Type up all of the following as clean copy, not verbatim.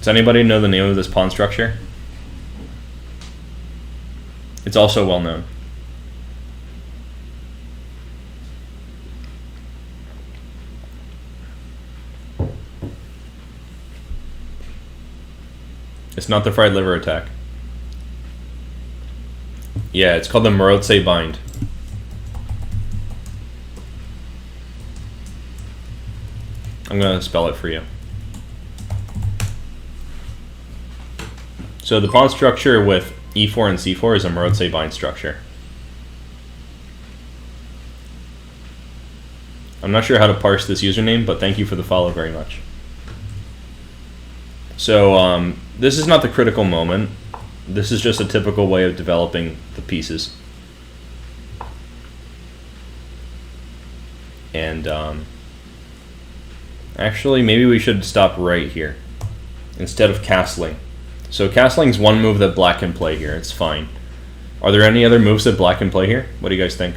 Does anybody know the name of this pawn structure? It's also well known. It's not the fried liver attack. Yeah, it's called the Maroczy bind. I'm going to spell it for you. So the pawn structure with e4 and c4 is a Maroczy bind structure. I'm not sure how to parse this username, but thank you for the follow very much. So this is not the critical moment. This is just a typical way of developing the pieces. And actually, maybe we should stop right here instead of castling. So castling is one move that black can play here. It's fine. Are there any other moves that black can play here? What do you guys think?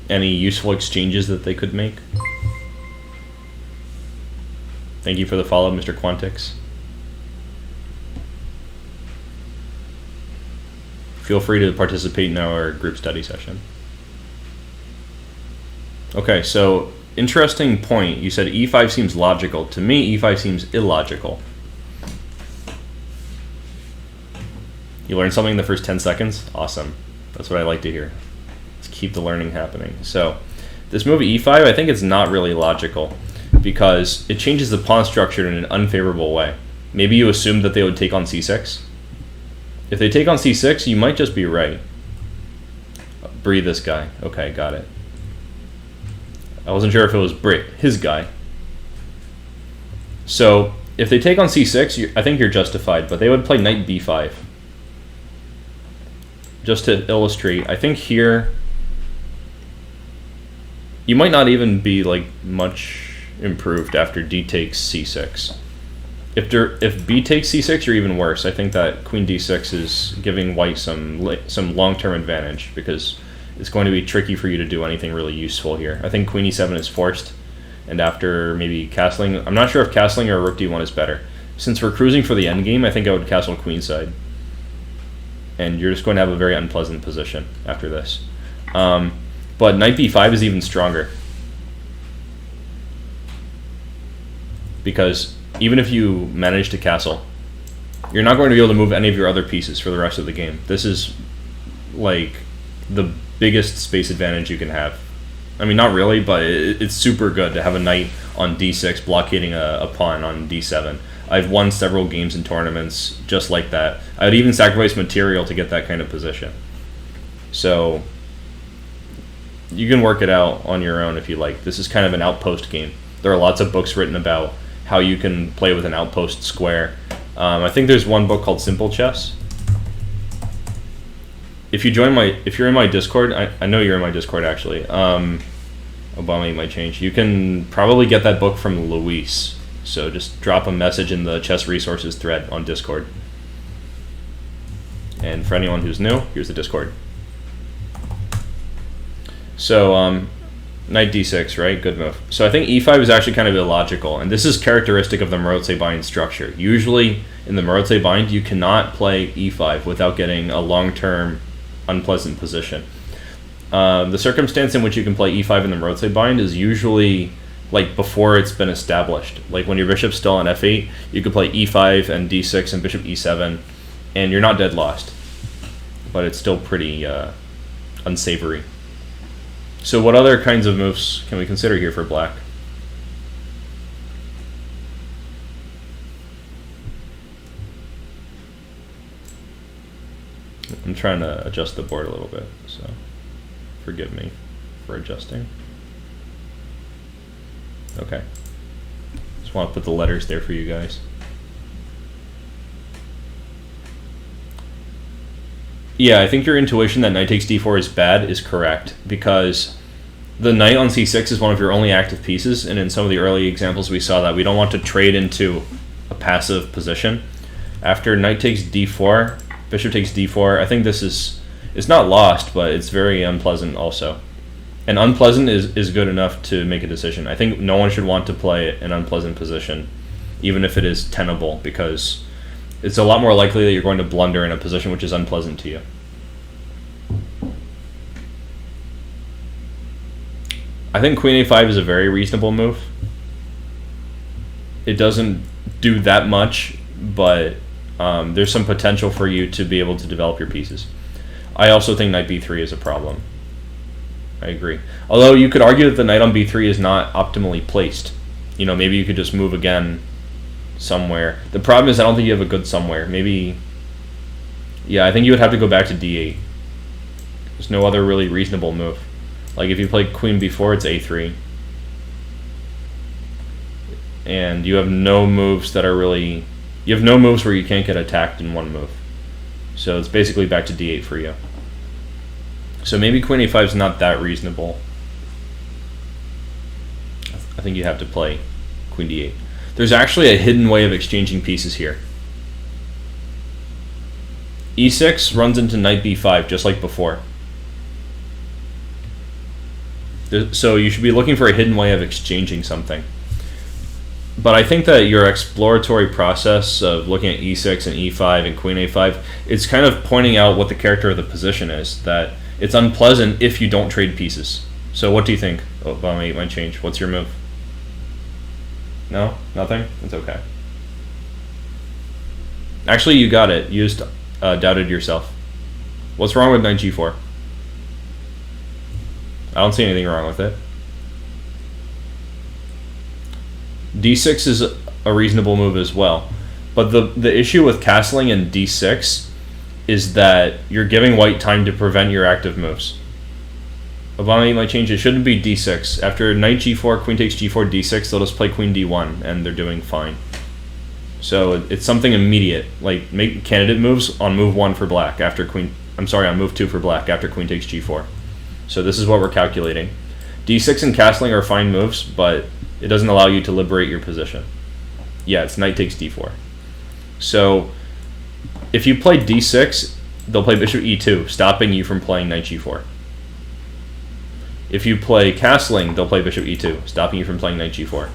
Any useful exchanges that they could make? Thank you for the follow, Mr. Quantix. Feel free to participate in our group study session. Okay, so interesting point. You said e5 seems logical. To me, e5 seems illogical. You learned something in the first 10 seconds? Awesome. That's what I like to hear. Let's keep the learning happening. So this move e5, I think it's not really logical because it changes the pawn structure in an unfavorable way. Maybe you assumed that they would take on c6. If they take on c6, you might just be right. Bree this guy. Okay, got it. I wasn't sure if it was his guy. So if they take on c6, I think you're justified, but they would play knight b5. Just to illustrate, I think here you might not even be like much improved after d takes c6. If b takes c6, you're even worse. I think that queen d6 is giving white some long-term advantage because it's going to be tricky for you to do anything really useful here. I think queen e7 is forced, and after maybe castling, I'm not sure if castling or rook d1 is better. Since we're cruising for the endgame, I think I would castle queenside. And you're just going to have a very unpleasant position after this. But knight b5 is even stronger. Because even if you manage to castle, you're not going to be able to move any of your other pieces for the rest of the game. This is like the biggest space advantage you can have. I mean, not really, but it's super good to have a knight on d6 blockading a pawn on d7. I've won several games in tournaments just like that. I would even sacrifice material to get that kind of position. So you can work it out on your own if you like. This is kind of an outpost game. There are lots of books written about how you can play with an outpost square. I think there's one book called Simple Chess. If you're in my Discord, I know you're in my Discord actually. Obama, you might change. You can probably get that book from Luis. So just drop a message in the chess resources thread on Discord. And for anyone who's new, here's the Discord. So knight d6, right? Good move. So I think e5 is actually kind of illogical, and this is characteristic of the Maroczy bind structure. Usually in the Maroczy bind, you cannot play e5 without getting a long-term unpleasant position. The circumstance in which you can play e5 in the Maroczy bind is usually like before it's been established. Like when your bishop's still on f8, you could play e5 and d6 and bishop e7, and you're not dead lost. But it's still pretty unsavory. So what other kinds of moves can we consider here for black? I'm trying to adjust the board a little bit, so forgive me for adjusting. Okay. Just want to put the letters there for you guys. Yeah, I think your intuition that knight takes d4 is bad is correct, because the knight on c6 is one of your only active pieces, and in some of the early examples we saw that we don't want to trade into a passive position. After knight takes d4, bishop takes d4, I think this is, it's not lost, but it's very unpleasant also. And unpleasant is good enough to make a decision. I think no one should want to play an unpleasant position, even if it is tenable, because it's a lot more likely that you're going to blunder in a position which is unpleasant to you. I think queen a5 is a very reasonable move. It doesn't do that much, but there's some potential for you to be able to develop your pieces. I also think knight b3 is a problem. I agree. Although you could argue that the knight on b3 is not optimally placed. You know, maybe you could just move again somewhere. The problem is I don't think you have a good somewhere. Maybe, yeah, I think you would have to go back to d8. There's no other really reasonable move. Like if you play queen b4, it's a3. And you have no moves that are really... You have no moves where you can't get attacked in one move. So it's basically back to d8 for you. So maybe queen a5 is not that reasonable. I think you have to play queen d8. There's actually a hidden way of exchanging pieces here. e6 runs into knight b5 just like before. So you should be looking for a hidden way of exchanging something. But I think that your exploratory process of looking at e6 and e5 and queen a5, it's kind of pointing out what the character of the position is, that it's unpleasant if you don't trade pieces. So what do you think? Oh, Obama might change. What's your move? No? Nothing? It's okay. Actually, you got it. You just doubted yourself. What's wrong with knight g4? I don't see anything wrong with it. d6 is a reasonable move as well. But the issue with castling in d6 is that you're giving white time to prevent your active moves. Obama might change. It shouldn't be d6. After knight g4, queen takes g4, d6, they'll just play queen d1, and they're doing fine. So it's something immediate. Like make candidate moves on move 1 for black after queen... I'm sorry, on move 2 for black after queen takes g4. So this is what we're calculating. d6 and castling are fine moves, but it doesn't allow you to liberate your position. Yeah, it's knight takes d4. So if you play d6, they'll play bishop e2, stopping you from playing knight g4. If you play castling, they'll play bishop e2, stopping you from playing knight g4.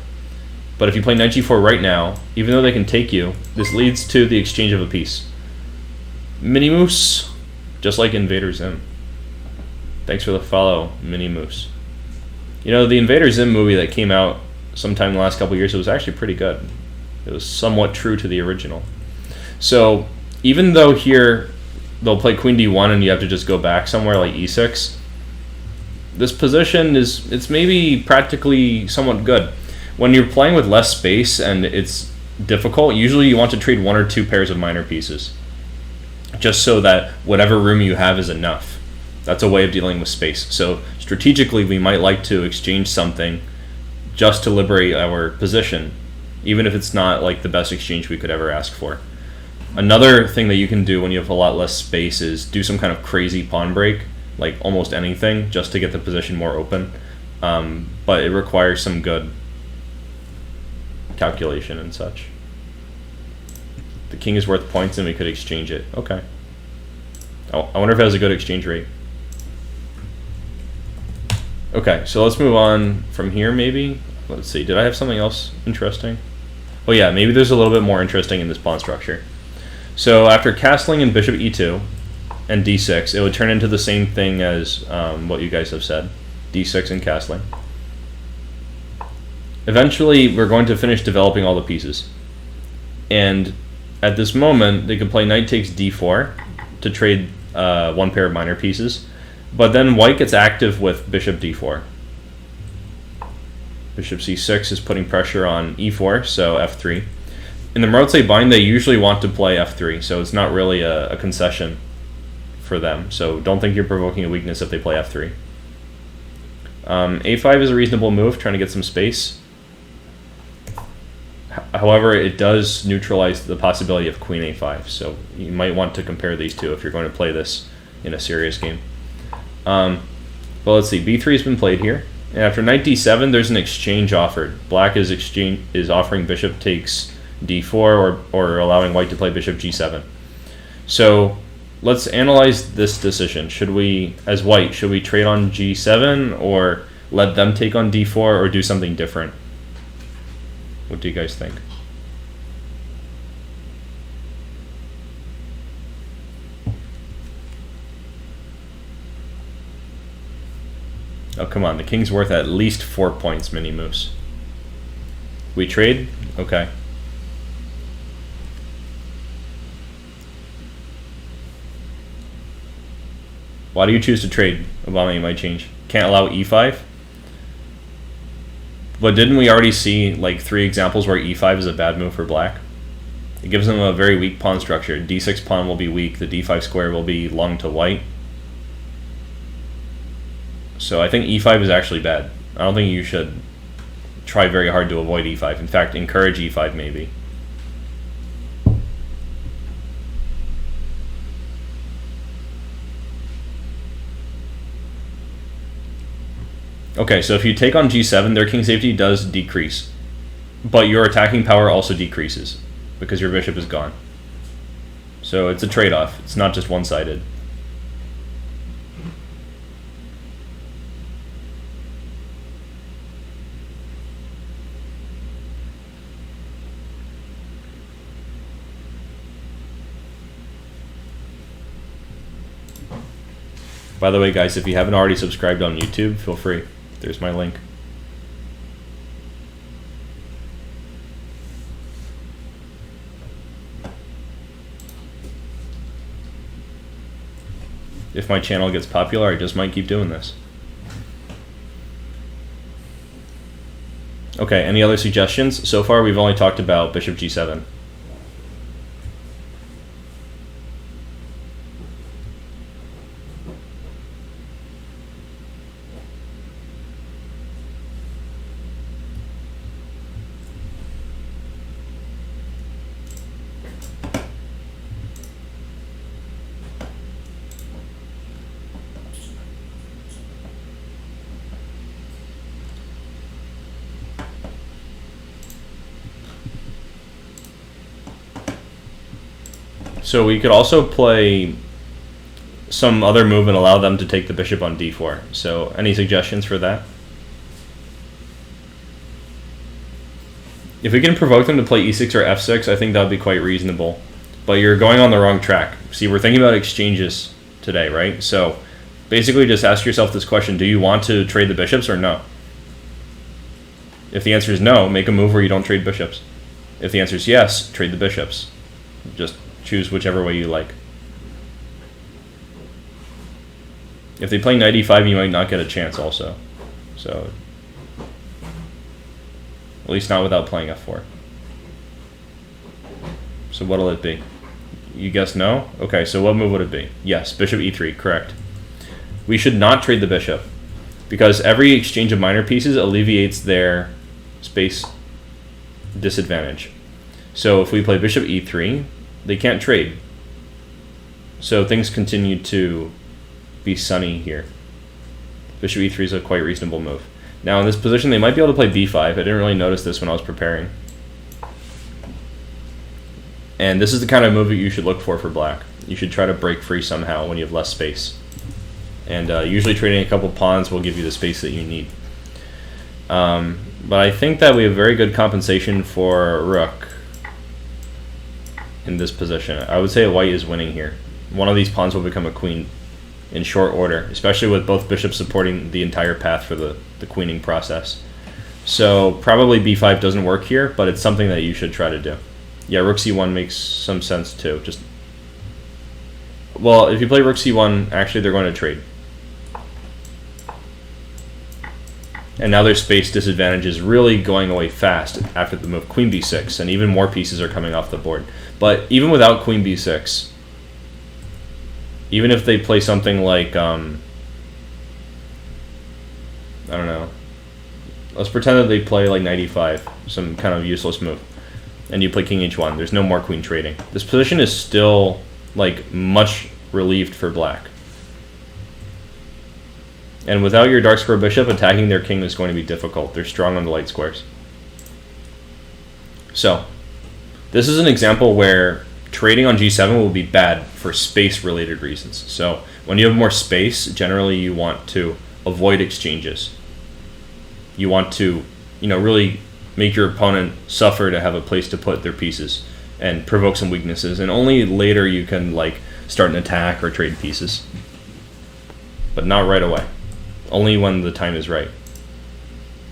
But if you play knight g4 right now, even though they can take you, this leads to the exchange of a piece. Mini Moose, just like Invader Zim. Thanks for the follow, Mini Moose. You know, the Invader Zim movie that came out sometime in the last couple of years, it was actually pretty good. It was somewhat true to the original. So even though here they'll play queen d1 and you have to just go back somewhere like e6, this position it's maybe practically somewhat good. When you're playing with less space and it's difficult, usually you want to trade 1 or 2 pairs of minor pieces, just so that whatever room you have is enough. That's a way of dealing with space. So strategically, we might like to exchange something just to liberate our position, even if it's not like the best exchange we could ever ask for. Another thing that you can do when you have a lot less space is do some kind of crazy pawn break, like almost anything, just to get the position more open. But it requires some good calculation and such. The king is worth points and we could exchange it. Okay. Oh, I wonder if it has a good exchange rate. Okay, so let's move on from here maybe. Let's see, did I have something else interesting? Oh yeah, maybe there's a little bit more interesting in this pawn structure. So after castling in bishop e2 and d6, it would turn into the same thing as what you guys have said, d6 and castling. Eventually, we're going to finish developing all the pieces. And at this moment, they could play knight takes d4 to trade 1 pair of minor pieces. But then white gets active with bishop d4. Bishop c6 is putting pressure on e4, so f3. In the Maroczy bind, they usually want to play f3, so it's not really a concession for them. So don't think you're provoking a weakness if they play f3. a5 is a reasonable move, trying to get some space. However, it does neutralize the possibility of queen a5, so you might want to compare these two if you're going to play this in a serious game. But let's see, b3 has been played here. And after knight d7, there's an exchange offered. Black is offering bishop takes d4 or allowing white to play bishop g7. So let's analyze this decision. Should we, as white, should we trade on g7 or let them take on d4 or do something different? What do you guys think? Oh, come on. The king's worth at least 4 points, Mini Moose. We trade? Okay. Why do you choose to trade? Obama, you might change. Can't allow e5? But didn't we already see like 3 examples where e5 is a bad move for black? It gives them a very weak pawn structure. d6 pawn will be weak. The d5 square will be long to white. So I think e5 is actually bad. I don't think you should try very hard to avoid e5. In fact, encourage e5 maybe. Okay, so if you take on g7, their king safety does decrease. But your attacking power also decreases because your bishop is gone. So it's a trade-off. It's not just one-sided. By the way, guys, if you haven't already subscribed on YouTube, feel free. There's my link. If my channel gets popular, I just might keep doing this. Okay, any other suggestions? So far, we've only talked about bishop g7. So we could also play some other move and allow them to take the bishop on d4. So any suggestions for that? If we can provoke them to play e6 or f6, I think that would be quite reasonable. But you're going on the wrong track. See, we're thinking about exchanges today, right? So basically just ask yourself this question: do you want to trade the bishops or no? If the answer is no, make a move where you don't trade bishops. If the answer is yes, trade the bishops. Just choose whichever way you like. If they play knight e5, you might not get a chance also. So, at least not without playing f4. So what'll it be? You guess no? Okay, so what move would it be? Yes, bishop e3, correct. We should not trade the bishop, because every exchange of minor pieces alleviates their space disadvantage. So if we play bishop e3, they can't trade. So things continue to be sunny here. Bishop e3 is a quite reasonable move. Now in this position, they might be able to play b5. I didn't really notice this when I was preparing. And this is the kind of move that you should look for black. You should try to break free somehow when you have less space. And usually trading a couple pawns will give you the space that you need. But I think that we have very good compensation for rook in this position. I would say white is winning here. One of these pawns will become a queen in short order, especially with both bishops supporting the entire path for the queening process. So probably b5 doesn't work here, but it's something that you should try to do. Yeah, rook c1 makes some sense too. Well, if you play rook c1, actually they're going to trade. And now their space disadvantage is really going away fast after the move queen b6, and even more pieces are coming off the board. But even without queen b6, even if they play something like, I don't know, let's pretend that they play like knight e5, some kind of useless move, and you play king h1, there's no more queen trading. This position is still like much relieved for black. And without your dark square bishop, attacking their king is going to be difficult. They're strong on the light squares. So, this is an example where trading on G7 will be bad for space-related reasons. So when you have more space, generally you want to avoid exchanges. You want to, really make your opponent suffer to have a place to put their pieces and provoke some weaknesses. And only later you can start an attack or trade pieces. But not right away. Only when the time is right.